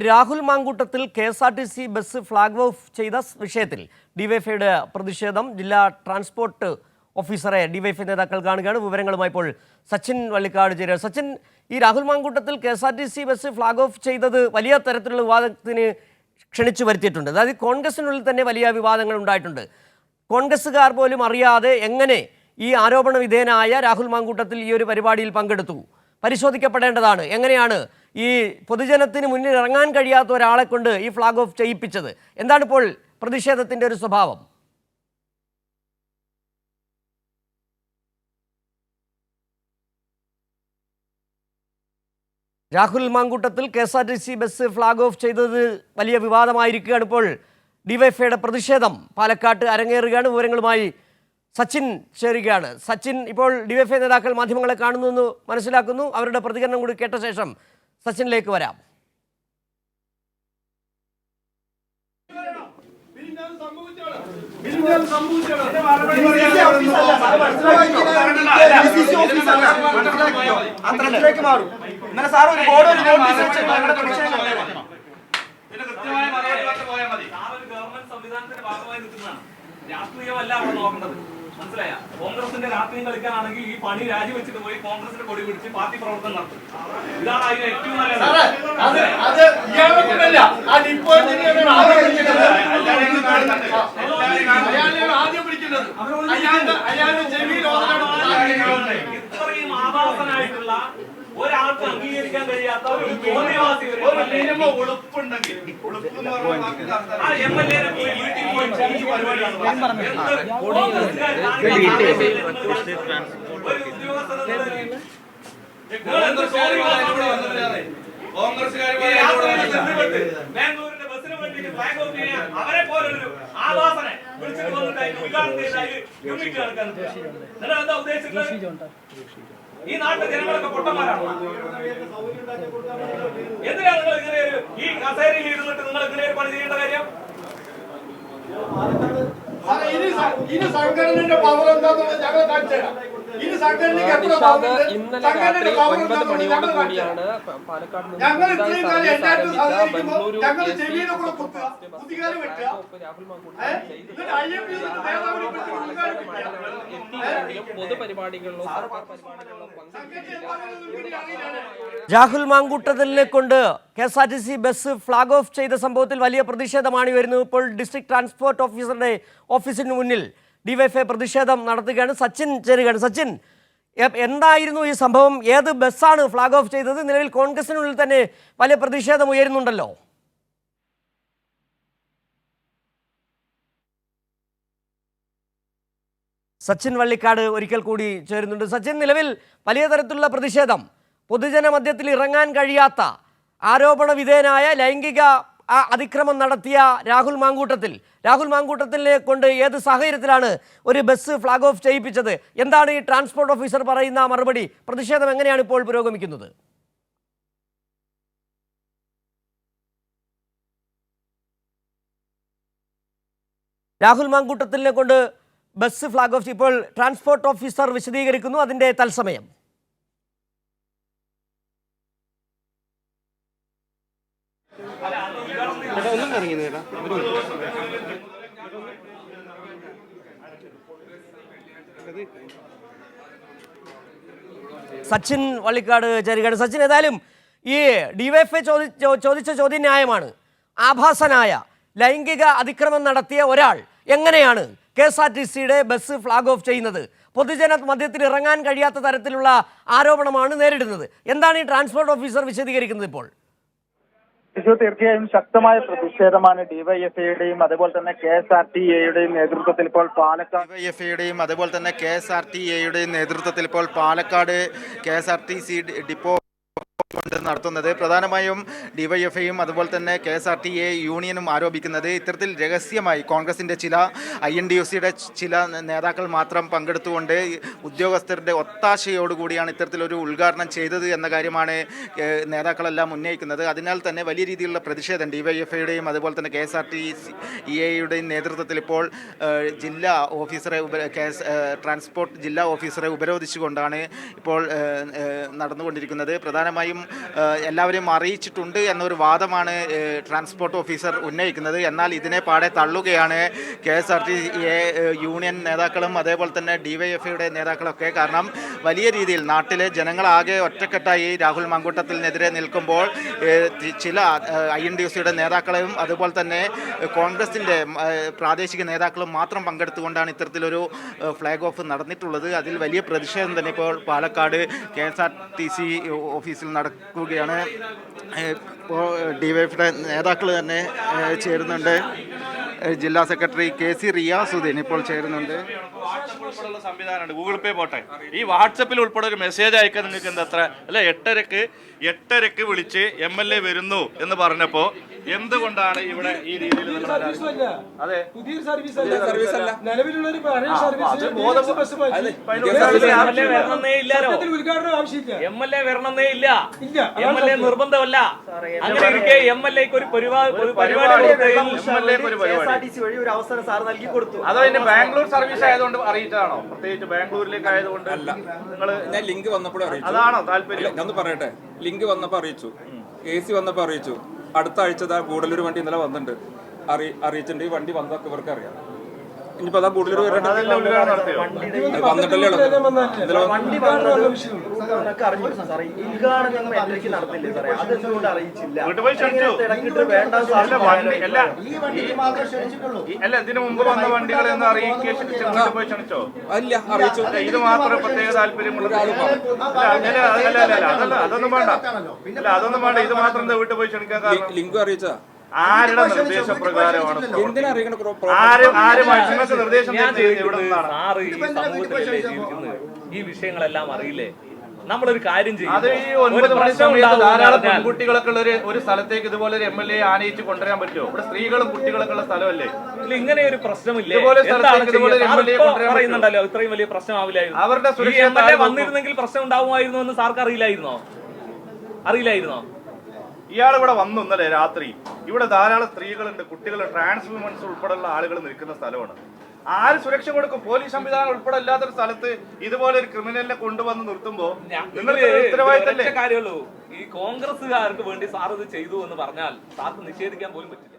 Rahul Mamkootathil KSRTC bus flag off ചെയ്ത വിഷയത്തിൽ ഡിവൈഎഫ്ഐയുടെ പ്രതിഷേധം ജില്ലാ ട്രാൻസ്പോർട്ട് ഓഫീസറെ ഡിവൈഎഫ്ഐ നേതാക്കൾ കാണുകയാണ്. വിവരങ്ങളുമായി ഇപ്പോൾ സച്ചിൻ വള്ളിക്കാട് ചേരുക. സച്ചിൻ, ഈ Rahul Mamkootathil KSRTC bus flag off ചെയ്തത് വലിയ തരത്തിലുള്ള വിവാദത്തിന് ക്ഷണിച്ചു വരുത്തിയിട്ടുണ്ട്. അതായത് കോൺഗ്രസിനുള്ളിൽ തന്നെ വലിയ വിവാദങ്ങൾ ഉണ്ടായിട്ടുണ്ട്. കോൺഗ്രസ്സുകാർ പോലും അറിയാതെ എങ്ങനെ ഈ ആരോപണ വിധേയനായ രാഹുൽ മാങ്കൂട്ടത്തിൽ ഈ ഒരു പരിപാടിയിൽ പങ്കെടുത്തു? പരിശോധിക്കപ്പെടേണ്ടതാണ്. എങ്ങനെയാണ് ഈ പൊതുജനത്തിന് മുന്നിൽ ഇറങ്ങാൻ കഴിയാത്ത ഒരാളെ കൊണ്ട് ഈ ഫ്ലാഗ് ഓഫ് ചെയ്യിപ്പിച്ചത്? എന്താണ് ഇപ്പോൾ പ്രതിഷേധത്തിൻ്റെ ഒരു സ്വഭാവം? Rahul Mamkootathil KSRTC bus flag off ചെയ്തത് വലിയ വിവാദമായിരിക്കുകയാണ്. ഇപ്പോൾ ഡിവൈഎഫ്ഐയുടെ പ്രതിഷേധം പാലക്കാട്ട് അരങ്ങേറുകയാണ്. വിവരങ്ങളുമായി സച്ചിൻ ചേരുകയാണ്. സച്ചിൻ, ഇപ്പോൾ ഡിവൈഎഫ്ഐ നേതാക്കൾ മാധ്യമങ്ങളെ കാണുന്നു എന്ന് മനസ്സിലാക്കുന്നു. അവരുടെ പ്രതികരണം കൂടി കേട്ട ശേഷം സച്ചിനിലേക്ക് വരാം. രാഷ്ട്രീയമല്ല അവിടെ നോക്കേണ്ടത്, മനസ്സിലായ? കോൺഗ്രസിന്റെ രാഷ്ട്രീയം കളിക്കാനാണെങ്കിൽ ഈ പണി രാജിവെച്ചിട്ട് പോയി കോൺഗ്രസിന്റെ കൊടി പിടിച്ച് പാർട്ടി പ്രവർത്തനം നടത്തും. ഇതാണ് അതിന് ഏറ്റവും നല്ലത്. ഇത്രയും ആഭാസനായിട്ടുള്ള ഒരാൾക്ക് അംഗീകരിക്കാൻ കഴിയാത്ത ഒരു തോന്നിയവാസി ഉളുപ്പുണ്ടെങ്കിൽ ആ MLA പോയി വീട്ടിൽ പോയി ഈ പരിപാടിയാണ് ഒരു ഉദ്യോഗസ്ഥ ബാംഗ്ലൂരിന്റെ ബസ്സിന് വേണ്ടിയിട്ട് ഫ്ലാഗ് ഓഫ് ചെയ്യാൻ അവരെ പോലൊരു ആവാസനെ വിളിച്ചിട്ട് വന്നിട്ട് അതിന് ഉദ്ഘാടനം ചെയ്താൽ യൂണിറ്റ് നടക്കാൻ നിങ്ങൾ എന്താ ഉദ്ദേശിച്ചിട്ടുള്ളത്? ഈ നാട്ടിലെ ജനങ്ങളൊക്കെ പൊട്ടന്മാരാണ്. എന്തിനാണ് നിങ്ങൾ ഇങ്ങനെ ഈ കസേരയിൽ ഇരുന്നിട്ട് നിങ്ങൾ ഇങ്ങനെ ഒരു പണി ചെയ്യേണ്ട കാര്യം? ഇനി സംഘടനയുടെ പവർ എന്താണെന്ന് ഞങ്ങൾ കാണിച്ചു തരാം. ഇനി സംഘടനയ്ക്ക് എത്ര സംഘടനയുടെ പവർ എന്താണെന്ന് ഞങ്ങൾ കാണിച്ചു തരാം. ഞങ്ങൾ ഇത്രയും കാലം എല്ലാവരും സഹകരിക്കുമ്പോൾ ഞങ്ങൾ ചെവിയുടെ കൂടെ കുത്തുക, കുതികാല് വെട്ടുക, രാഹുൽ മാങ്കൂട്ടത്തിനെ കൊണ്ട് KSRTC ബസ് ഫ്ലാഗ് ഓഫ് ചെയ്ത സംഭവത്തിൽ വലിയ പ്രതിഷേധമാണ് വരുന്നത്. ഇപ്പോൾ ഡിസ്ട്രിക്ട് ട്രാൻസ്പോർട്ട് ഓഫീസറുടെ ഓഫീസിന് മുന്നിൽ ഡിവൈഎഫ്ഐ പ്രതിഷേധം നടത്തുകയാണ്. സച്ചിൻ ചേരുകയാണ്. സച്ചിൻ, എന്തായിരുന്നു ഈ സംഭവം? ഏത് ബസ്സാണ് ഫ്ലാഗ് ഓഫ് ചെയ്തത്? നിലവിൽ കോൺഗ്രസിനുള്ളിൽ തന്നെ വലിയ പ്രതിഷേധം ഉയരുന്നുണ്ടല്ലോ. സച്ചിൻ വള്ളിക്കാട് ഒരിക്കൽ കൂടി ചേരുന്നുണ്ട്. സച്ചിൻ, നിലവിൽ വലിയ തരത്തിലുള്ള പ്രതിഷേധം, പൊതുജന മധ്യത്തിൽ ഇറങ്ങാൻ കഴിയാത്ത ആരോപണ വിധേയനായ ലൈംഗിക അതിക്രമം നടത്തിയ രാഹുൽ മാങ്കൂട്ടത്തിനെ കൊണ്ട് ഏത് സാഹചര്യത്തിലാണ് ഒരു ബസ് ഫ്ലാഗ് ഓഫ് ചെയ്യിപ്പിച്ചത്? എന്താണ് ഈ ട്രാൻസ്പോർട്ട് ഓഫീസർ പറയുന്ന മറുപടി? പ്രതിഷേധം എങ്ങനെയാണ് ഇപ്പോൾ പുരോഗമിക്കുന്നത്? രാഹുൽ മാങ്കൂട്ടത്തിനെ കൊണ്ട് ബസ് ഫ്ലാഗ് ഓഫ് ഇപ്പോൾ ട്രാൻസ്പോർട്ട് ഓഫീസർ വിശദീകരിക്കുന്നു. അതിൻ്റെ തത്സമയം. സച്ചിൻ വള്ളിക്കാട് ചേരുകയാണ്. സച്ചിൻ, ഏതായാലും ഈ ഡിവൈഎഫ്ഐ ചോദിച്ച ചോദ്യം ന്യായമാണ്. ആഭാസനായ ലൈംഗിക അതിക്രമം നടത്തിയ ഒരാൾ എങ്ങനെയാണ് KSRTCയുടെ ബസ് ഫ്ലാഗ് ഓഫ് ചെയ്യുന്നത്? പൊതുജന മധ്യത്തിൽ ഇറങ്ങാൻ കഴിയാത്ത തരത്തിലുള്ള ആരോപണമാണ് നേരിടുന്നത്. എന്താണ് ഈ ട്രാൻസ്പോർട്ട് ഓഫീസർ വിശദീകരിക്കുന്നത് ഇപ്പോൾ? തീർച്ചയായും ശക്തമായ പ്രതിഷേധമാണ് ഡിവൈഎഫ്ഐയുടെയും അതുപോലെ തന്നെ KSRTAയുടെയും നേതൃത്വത്തിൽ ഇപ്പോൾ പാലക്കാട് KSRTC ഡിപ്പോ നടത്തുന്നത്. പ്രധാനമായും ഡിവൈഎഫ്ഐയും അതുപോലെ തന്നെ KSRTA യൂണിയനും ആരോപിക്കുന്നത് ഇത്തരത്തിൽ രഹസ്യമായി കോൺഗ്രസിൻ്റെ ചില INDUCയുടെ ചില നേതാക്കൾ മാത്രം പങ്കെടുത്തുകൊണ്ട് ഉദ്യോഗസ്ഥരുടെ ഒത്താശയോടുകൂടിയാണ് ഇത്തരത്തിലൊരു ഉദ്ഘാടനം ചെയ്തത് എന്ന കാര്യമാണ് നേതാക്കളെല്ലാം ഉന്നയിക്കുന്നത്. അതിനാൽ തന്നെ വലിയ രീതിയിലുള്ള പ്രതിഷേധം ഡിവൈഎഫ്ഐയുടെയും അതുപോലെ തന്നെ KSRTAയുടെയും നേതൃത്വത്തിൽ ഇപ്പോൾ ജില്ലാ ഓഫീസറെ ട്രാൻസ്പോർട്ട് ജില്ലാ ഓഫീസറെ ഉപരോധിച്ചുകൊണ്ടാണ് ഇപ്പോൾ നടന്നുകൊണ്ടിരിക്കുന്നത്. പ്രധാനമായും എല്ലാവരെയും അറിയിച്ചിട്ടുണ്ട് എന്നൊരു വാദമാണ് ട്രാൻസ്പോർട്ട് ഓഫീസർ ഉന്നയിക്കുന്നത്. എന്നാൽ ഇതിനെ പാടെ തള്ളുകയാണ് KSRTC യൂണിയൻ നേതാക്കളും അതേപോലെ തന്നെ DYFIയുടെ നേതാക്കളൊക്കെ. കാരണം വലിയ രീതിയിൽ നാട്ടിലെ ജനങ്ങളാകെ ഒറ്റക്കെട്ടായി രാഹുൽ മാങ്കൂട്ടത്തിനെതിരെ നിൽക്കുമ്പോൾ ചില INTUCയുടെ നേതാക്കളെയും അതുപോലെ തന്നെ കോൺഗ്രസിൻ്റെ പ്രാദേശിക നേതാക്കളും മാത്രം പങ്കെടുത്തുകൊണ്ടാണ് ഇത്തരത്തിലൊരു ഫ്ലാഗ് ഓഫ് നടന്നിട്ടുള്ളത്. അതിൽ വലിയ പ്രതിഷേധം തന്നെ ഇപ്പോൾ പാലക്കാട് KSRTC ഓഫീസിൽ നടക്കുകയാണ്. DYFIയുടെ നേതാക്കൾ തന്നെ ചേരുന്നുണ്ട്. ജില്ലാ സെക്രട്ടറി KC റിയാസുദ്ദീൻ ഇപ്പോൾ ചേരുന്നുണ്ട്. വാട്സപ്പ് ഉൾപ്പെടെയുള്ള സംവിധാനമുണ്ട്. ഗൂഗിൾ പേ പോട്ടെ, ഈ വാട്സപ്പിൽ ഉൾപ്പെടെ ഒരു മെസ്സേജ് അയക്കാൻ നിങ്ങൾക്ക് എന്താ അത്ര അല്ല? 8:30 വിളിച്ച് MLA വരുന്നു എന്ന് പറഞ്ഞപ്പോ എന്തുകൊണ്ടാണ് ഇവിടെ ഈ രീതിയിൽ അതെ പുതിയൊരു സർവീസ് അല്ല, നിലവിലുള്ള ഒരു ഉദ്ഘാടനം ആവശ്യമില്ല. MLA വരണമെന്നേ ഇല്ല, MLA നിർബന്ധമല്ല. അങ്ങനെ ഇരിക്കെ MLAക്ക് ഒരു അതോ ഇനി ബാംഗ്ലൂർ സർവീസ് ആയതുകൊണ്ട് അറിയിച്ചതാണോ? പ്രത്യേകിച്ച് ബാംഗ്ലൂരിലേക്ക് ആയതുകൊണ്ട് നിങ്ങൾ ഞാൻ ലിങ്ക് വന്നപ്പോഴും അറിയിച്ചു. അതാണോ താല്പര്യം? ഒന്ന് പറയട്ടെ, ലിങ്ക് വന്നപ്പോ അറിയിച്ചു, AC വന്നപ്പോ അറിയിച്ചു. അടുത്ത ആഴ്ച ഗൂഡല്ലൂർ വണ്ടി ഇന്നലെ വന്നിട്ടുണ്ട്, അറിയിച്ചിട്ടുണ്ട്. ഈ വണ്ടി വന്നതൊക്കെ ഇവർക്ക് അറിയാം. ഇനിയിപ്പോ അതാ ഗൂഡല്ലൂർ വന്നിട്ടല്ലേ ഉള്ളത്. ഇതിനു മുമ്പ് വന്ന വണ്ടികളെ ഒന്ന് ക്ഷണിച്ചോ? അല്ല, അറിയിച്ചു. ഇത് മാത്രം പ്രത്യേക താല്പര്യമുള്ള അതൊന്നും വേണ്ട, അതൊന്നും വേണ്ട. ഇത് മാത്രം വീട്ടിൽ പോയി ക്ഷണിക്കാൻ കാരണം ലിങ്ക് അറിയിച്ചാ ആരുടെ നിർദ്ദേശപ്രകാരമാണ്? എന്തിനാ അറിയിക്കണ? നിങ്ങൾക്ക് നിർദ്ദേശം ഈ വിഷയങ്ങളെല്ലാം അറിയില്ലേ? നമ്മളൊരു കാര്യം ചെയ്യും. അത് ഈ 9 മണി സമയത്ത് ധാരാളം പെൺകുട്ടികളൊക്കെ ഉള്ള ഒരു സ്ഥലത്തേക്ക് ഇതുപോലെ ഒരു MLA ആനയിച്ച് കൊണ്ടുവരാൻ പറ്റുമോ? ഇവിടെ സ്ത്രീകളും കുട്ടികളൊക്കെ ഉള്ള സ്ഥലമല്ലേ? ഇങ്ങനെ ഒരു പ്രശ്നമില്ലേ? പറയുന്നുണ്ടല്ലോ, ഇത്രയും വലിയ പ്രശ്നമാവില്ലായിരുന്നു. അവരുടെ സുരക്ഷ വന്നിരുന്നെങ്കിൽ പ്രശ്നം ഉണ്ടാവുമായിരുന്നു എന്ന് സാർക്ക് അറിയില്ലായിരുന്നോ? ഇയാൾ ഇവിടെ വന്നു ഇന്നലെ രാത്രി. ഇവിടെ ധാരാളം സ്ത്രീകളുണ്ട്, കുട്ടികൾ, ട്രാൻസ് വുമൻസ് ഉൾപ്പെടെയുള്ള ആളുകൾ നിൽക്കുന്ന സ്ഥലമാണ്. ആര് സുരക്ഷ കൊടുക്കും? പോലീസ് സംവിധാനം ഉൾപ്പെടെ ഇല്ലാത്തൊരു സ്ഥലത്ത് ഇതുപോലെ ഒരു ക്രിമിനലിനെ കൊണ്ടുവന്ന് നിർത്തുമ്പോ നിങ്ങൾക്ക് ഉത്തരവാദിത്തമല്ലേ? കാര്യമുള്ളൂ. ഈ കോൺഗ്രസ്സുകാർക്ക് വേണ്ടി സാർ ഇത് ചെയ്തു എന്ന് പറഞ്ഞാൽ സാർക്ക് നിഷേധിക്കാൻ പോലും പറ്റില്ല.